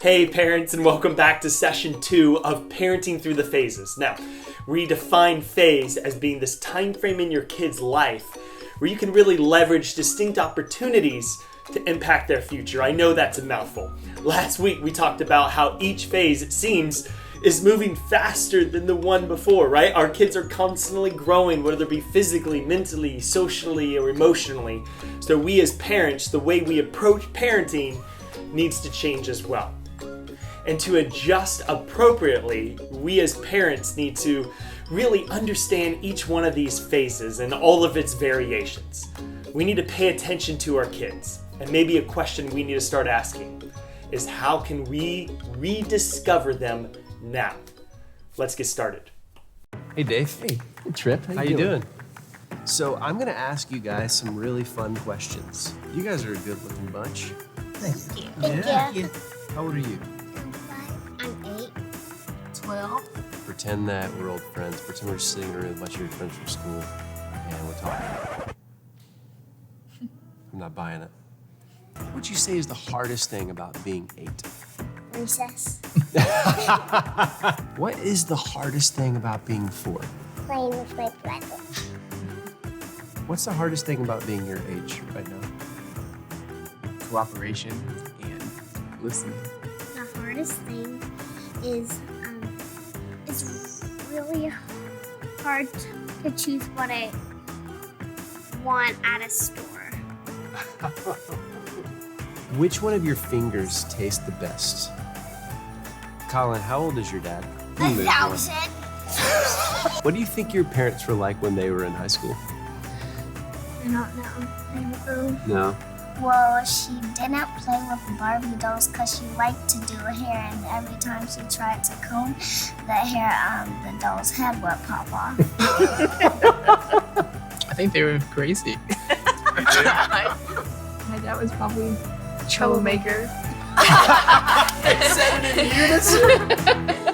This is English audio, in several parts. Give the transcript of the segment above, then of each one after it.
Hey parents, and welcome back to session 2 of Parenting Through the Phases. Now, we define phase as being this time frame in your kid's life where you can really leverage distinct opportunities to impact their future. I know that's a mouthful. Last week we talked about how each phase, it seems, is moving faster than the one before, right? Our kids are constantly growing, whether it be physically, mentally, socially, or emotionally. So we as parents, the way we approach parenting needs to change as well. And to adjust appropriately, we as parents need to really understand each one of these phases and all of its variations. We need to pay attention to our kids. And maybe a question we need to start asking is, how can we rediscover them now? Let's get started. Hey Dave. Hey Trip, How you doing? So I'm gonna ask you guys some really fun questions. You guys are a good looking bunch. Thank you. Thank you. How old are you? I'm 5. I'm 8. 12. Pretend that we're old friends. Pretend we're sitting in a room with a bunch of your friends from school and we're talking. I'm not buying it. What would you say is the hardest thing about being 8? Recess. What is the hardest thing about being 4? Playing with my brother. What's the hardest thing about being your age right now? Cooperation and listening. The hardest thing is it's really hard to choose what I want at a store. Which one of your fingers tastes the best? Colin, how old is your dad? 1,000. What do you think your parents were like when they were in high school? I don't know. I don't know. No. Well, she didn't play with Barbie dolls because she liked to do her hair, and every time she tried to comb the hair, the doll's head would pop off. I think they were crazy. My dad was probably a troublemaker. 7 in unison.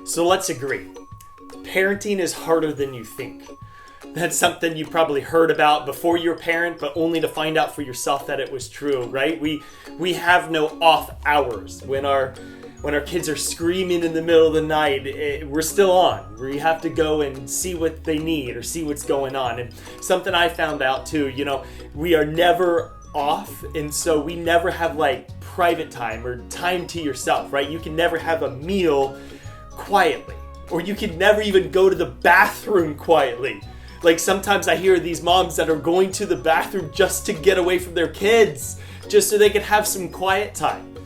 So let's agree. Parenting is harder than you think. That's something you probably heard about before you're a parent, but only to find out for yourself that it was true, right? We have no off hours. When our kids are screaming in the middle of the night, we're still on. We have to go and see what they need or see what's going on. And something I found out too, we are never off, and so we never have like private time or time to yourself, right? You can never have a meal quietly, or you can never even go to the bathroom quietly. Like sometimes I hear these moms that are going to the bathroom just to get away from their kids, just so they can have some quiet time.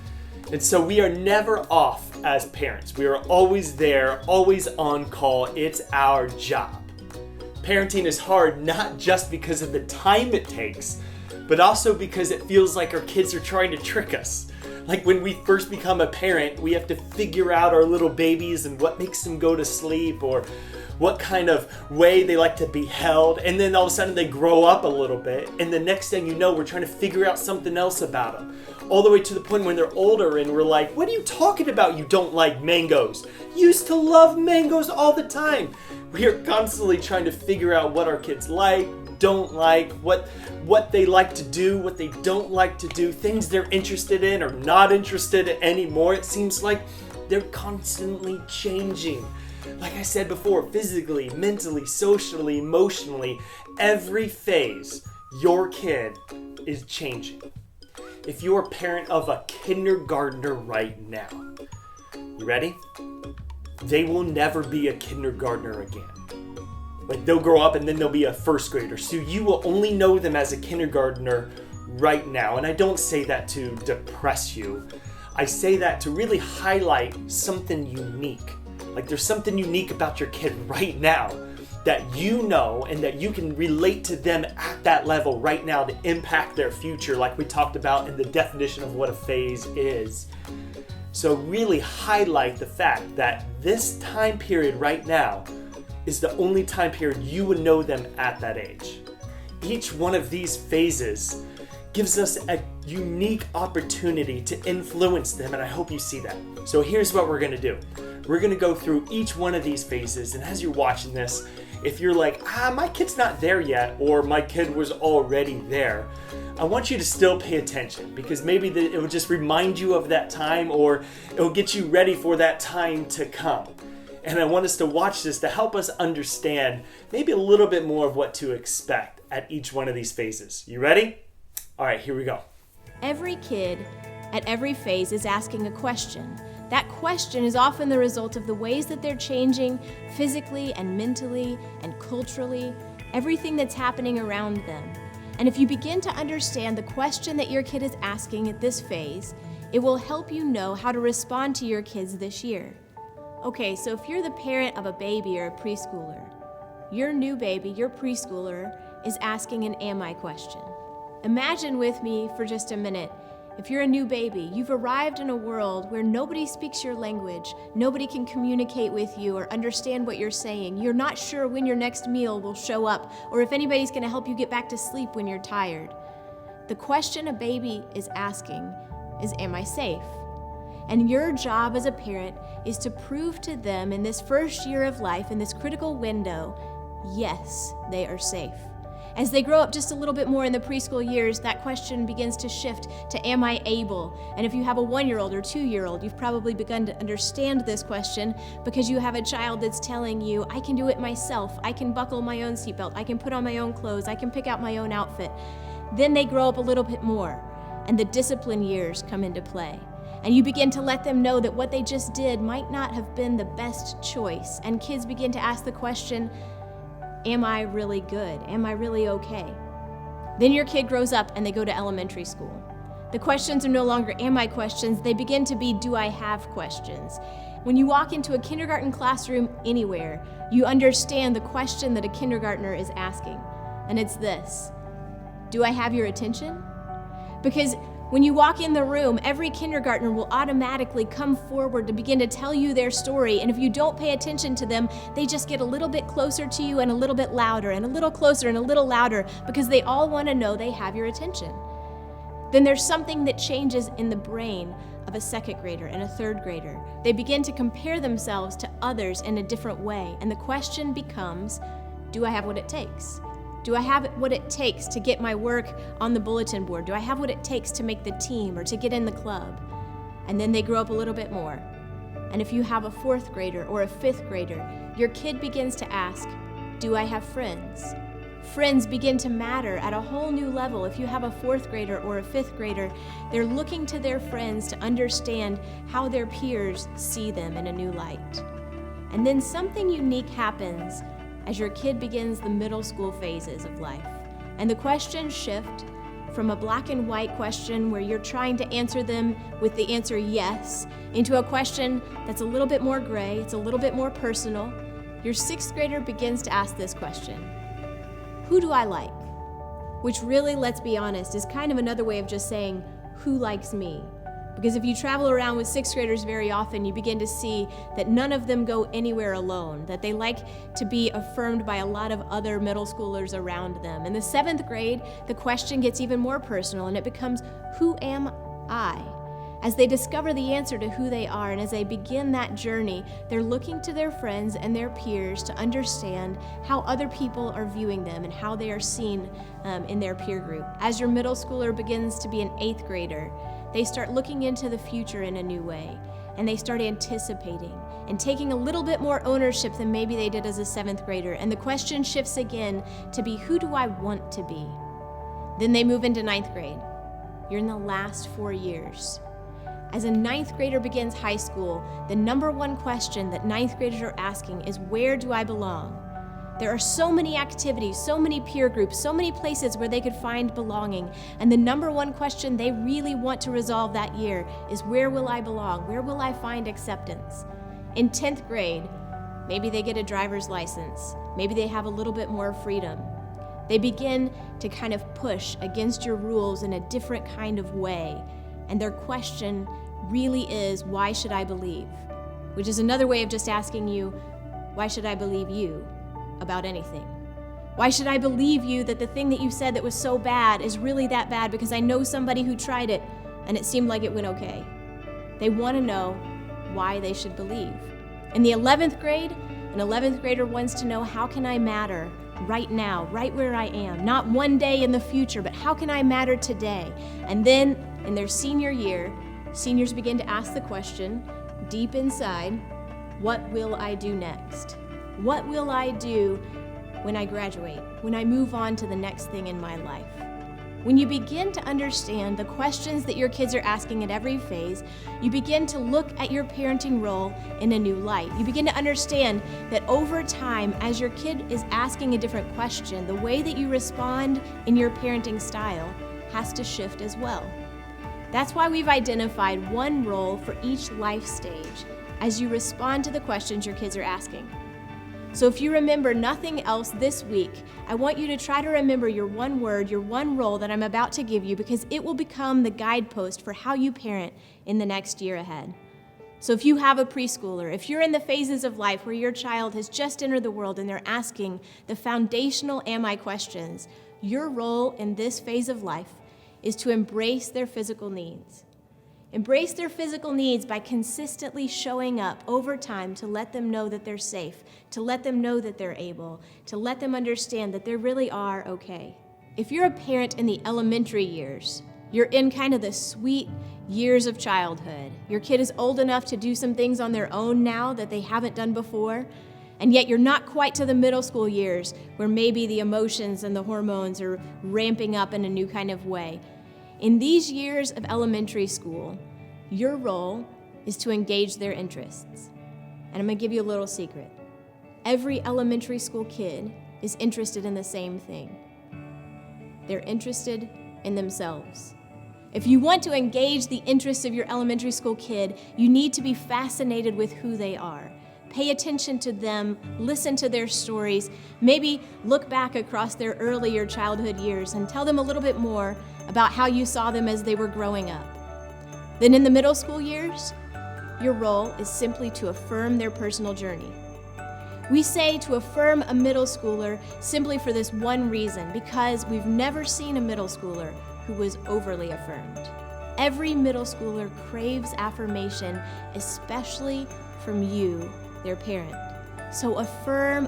And so we are never off as parents. We are always there, always on call. It's our job. Parenting is hard not just because of the time it takes, but also because it feels like our kids are trying to trick us. Like when we first become a parent, we have to figure out our little babies and what makes them go to sleep, or what kind of way they like to be held. And then all of a sudden they grow up a little bit, and the next thing you know, we're trying to figure out something else about them. All the way to the point when they're older and we're like, what are you talking about? You don't like mangoes. You used to love mangoes all the time. We are constantly trying to figure out what our kids like, don't like, what they like to do, what they don't like to do, things they're interested in or not interested in anymore. It seems like they're constantly changing. Like I said before, physically, mentally, socially, emotionally, every phase, your kid is changing. If you're a parent of a kindergartner right now, you ready? They will never be a kindergartner again. Like they'll grow up and then they'll be a first grader. So you will only know them as a kindergartner right now. And I don't say that to depress you. I say that to really highlight something unique. Like there's something unique about your kid right now that you know and that you can relate to them at that level right now to impact their future, like we talked about in the definition of what a phase is. So really highlight the fact that this time period right now is the only time period you would know them at that age. Each one of these phases gives us a unique opportunity to influence them, and I hope you see that. So here's what we're gonna do. We're gonna go through each one of these phases, and as you're watching this, if you're like, my kid's not there yet, or my kid was already there, I want you to still pay attention, because maybe it will just remind you of that time, or it will get you ready for that time to come. And I want us to watch this to help us understand maybe a little bit more of what to expect at each one of these phases. You ready? All right, here we go. Every kid at every phase is asking a question. That question is often the result of the ways that they're changing physically and mentally and culturally, everything that's happening around them. And if you begin to understand the question that your kid is asking at this phase, it will help you know how to respond to your kids this year. Okay, so if you're the parent of a baby or a preschooler, your new baby, your preschooler, is asking an am I question. Imagine with me for just a minute, if you're a new baby, you've arrived in a world where nobody speaks your language, nobody can communicate with you or understand what you're saying. You're not sure when your next meal will show up or if anybody's going to help you get back to sleep when you're tired. The question a baby is asking is, am I safe? And your job as a parent is to prove to them in this first year of life, in this critical window, yes, they are safe. As they grow up just a little bit more in the preschool years, that question begins to shift to, am I able? And if you have a 1-year-old or 2-year-old, you've probably begun to understand this question because you have a child that's telling you, I can do it myself. I can buckle my own seatbelt. I can put on my own clothes. I can pick out my own outfit. Then they grow up a little bit more, and the discipline years come into play. And you begin to let them know that what they just did might not have been the best choice. And kids begin to ask the question, am I really good? Am I really okay? Then your kid grows up and they go to elementary school. The questions are no longer am I questions, they begin to be do I have questions. When you walk into a kindergarten classroom anywhere, you understand the question that a kindergartner is asking. And it's this, do I have your attention? Because when you walk in the room, every kindergartner will automatically come forward to begin to tell you their story. And if you don't pay attention to them, they just get a little bit closer to you and a little bit louder and a little closer and a little louder because they all want to know they have your attention. Then there's something that changes in the brain of a second grader and a third grader. They begin to compare themselves to others in a different way. And the question becomes, do I have what it takes? Do I have what it takes to get my work on the bulletin board? Do I have what it takes to make the team or to get in the club? And then they grow up a little bit more. And if you have a 4th grader or a 5th grader, your kid begins to ask, do I have friends? Friends begin to matter at a whole new level. If you have a 4th grader or a 5th grader, they're looking to their friends to understand how their peers see them in a new light. And then something unique happens as your kid begins the middle school phases of life. And the questions shift from a black and white question where you're trying to answer them with the answer yes, into a question that's a little bit more gray, it's a little bit more personal. Your 6th grader begins to ask this question, who do I like? Which really, let's be honest, is kind of another way of just saying, who likes me? Because if you travel around with 6th graders very often, you begin to see that none of them go anywhere alone, that they like to be affirmed by a lot of other middle schoolers around them. In the 7th grade, the question gets even more personal and it becomes, who am I? As they discover the answer to who they are and as they begin that journey, they're looking to their friends and their peers to understand how other people are viewing them and how they are seen in their peer group. As your middle schooler begins to be an 8th grader, they start looking into the future in a new way, and they start anticipating and taking a little bit more ownership than maybe they did as a 7th grader. And the question shifts again to be, who do I want to be? Then they move into 9th grade. You're in the last 4 years. As a 9th grader begins high school, the number one question that 9th graders are asking is, where do I belong? There are so many activities, so many peer groups, so many places where they could find belonging. And the number one question they really want to resolve that year is, where will I belong? Where will I find acceptance? In 10th grade, Maybe they get a driver's license. Maybe they have a little bit more freedom. They begin to kind of push against your rules in a different kind of way. And their question really is, why should I believe? Which is another way of just asking you, why should I believe you about anything? Why should I believe you that the thing that you said that was so bad is really that bad because I know somebody who tried it and it seemed like it went okay? They want to know why they should believe. In the 11th grade, an 11th grader wants to know, how can I matter right now, right where I am? Not one day in the future, but how can I matter today? And then in their senior year, seniors begin to ask the question, deep inside, what will I do next? What will I do when I graduate, when I move on to the next thing in my life? When you begin to understand the questions that your kids are asking at every phase, you begin to look at your parenting role in a new light. You begin to understand that over time, as your kid is asking a different question, the way that you respond in your parenting style has to shift as well. That's why we've identified one role for each life stage as you respond to the questions your kids are asking. So if you remember nothing else this week, I want you to try to remember your one word, your one role that I'm about to give you, because it will become the guidepost for how you parent in the next year ahead. So if you have a preschooler, if you're in the phases of life where your child has just entered the world and they're asking the foundational am I questions, your role in this phase of life is to embrace their physical needs. Embrace their physical needs by consistently showing up over time to let them know that they're safe, to let them know that they're able, to let them understand that they really are okay. If you're a parent in the elementary years, you're in kind of the sweet years of childhood. Your kid is old enough to do some things on their own now that they haven't done before, and yet you're not quite to the middle school years where maybe the emotions and the hormones are ramping up in a new kind of way. In these years of elementary school, your role is to engage their interests. And I'm gonna give you a little secret. Every elementary school kid is interested in the same thing. They're interested in themselves. If you want to engage the interests of your elementary school kid, you need to be fascinated with who they are. Pay attention to them, listen to their stories, maybe look back across their earlier childhood years and tell them a little bit more about how you saw them as they were growing up. Then in the middle school years, your role is simply to affirm their personal journey. We say to affirm a middle schooler simply for this one reason, because we've never seen a middle schooler who was overly affirmed. Every middle schooler craves affirmation, especially from you, their parent. So affirm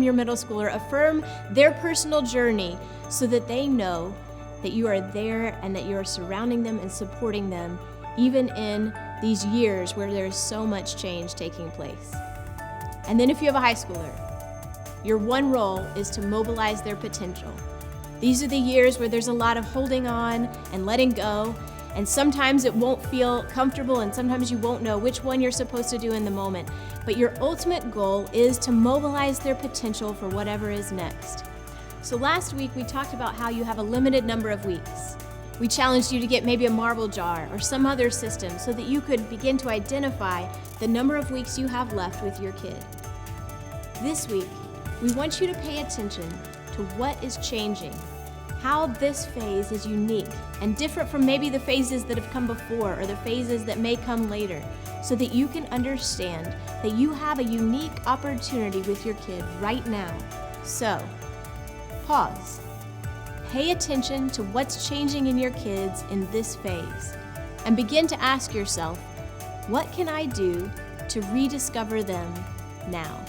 your middle schooler, affirm their personal journey so that they know that you are there and that you are surrounding them and supporting them, even in these years where there is so much change taking place. And then if you have a high schooler, your one role is to mobilize their potential. These are the years where there's a lot of holding on and letting go, and sometimes it won't feel comfortable and sometimes you won't know which one you're supposed to do in the moment. But your ultimate goal is to mobilize their potential for whatever is next. So last week we talked about how you have a limited number of weeks. We challenged you to get maybe a marble jar or some other system so that you could begin to identify the number of weeks you have left with your kid. This week, we want you to pay attention to what is changing, how this phase is unique and different from maybe the phases that have come before or the phases that may come later, so that you can understand that you have a unique opportunity with your kid right now. So, pause. Pay attention to what's changing in your kids in this phase and begin to ask yourself, what can I do to rediscover them now?